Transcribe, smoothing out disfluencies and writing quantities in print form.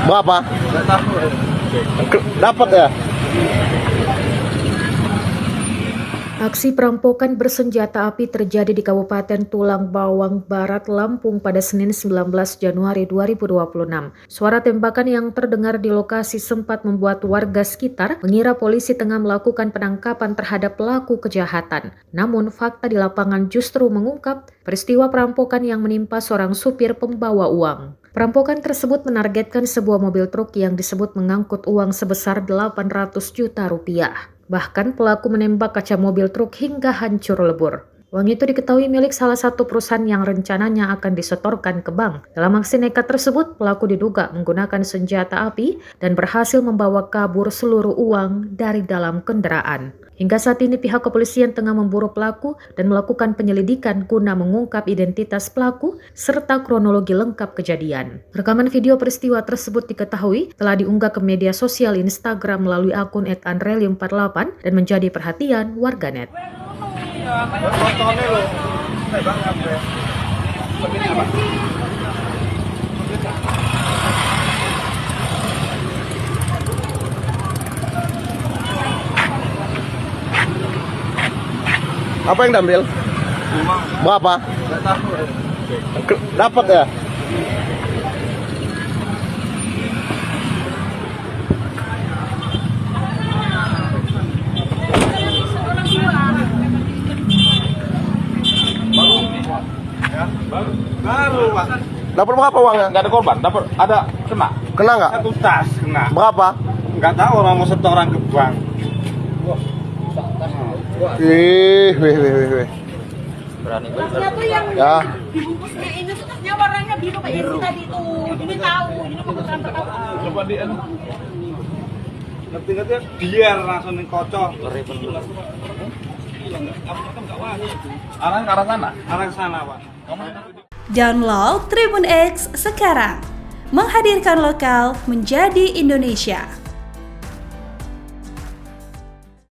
Berapa? Dapat ya? Aksi perampokan bersenjata api terjadi di Kabupaten Tulang Bawang Barat, Lampung pada Senin 19 Januari 2026. Suara tembakan yang terdengar di lokasi sempat membuat warga sekitar mengira polisi tengah melakukan penangkapan terhadap pelaku kejahatan. Namun fakta di lapangan justru mengungkap peristiwa perampokan yang menimpa seorang supir pembawa uang. Perampokan tersebut menargetkan sebuah mobil truk yang disebut mengangkut uang sebesar 800 juta rupiah. Bahkan pelaku menembak kaca mobil truk hingga hancur lebur. Uang itu diketahui milik salah satu perusahaan yang rencananya akan disetorkan ke bank. Dalam aksi nekat tersebut, pelaku diduga menggunakan senjata api dan berhasil membawa kabur seluruh uang dari dalam kendaraan. Hingga saat ini pihak kepolisian tengah memburu pelaku dan melakukan penyelidikan guna mengungkap identitas pelaku serta kronologi lengkap kejadian. Rekaman video peristiwa tersebut diketahui telah diunggah ke media sosial Instagram melalui akun @andrelium48 dan menjadi perhatian warganet. Apa yang diambil? Berapa? Dapat ya? Baru, Pak. Dapat berapa uangnya? Nggak ada korban, dapat ada kena. Kena nggak? Satu tas kena. Berapa? Nggak tahu orang mau setoran ke bank. Wih. Tasnya tuh yang Ya. dibungkusnya ini tuh tasnya warnanya biru kayak yang tadi tuh. Ini tahu, ini mau transfer tahu. Coba di ngerti-ngerti biar langsung kocok. Arah sana? Arah sana, Pak. Download Tribun X sekarang, menghadirkan lokal menjadi Indonesia.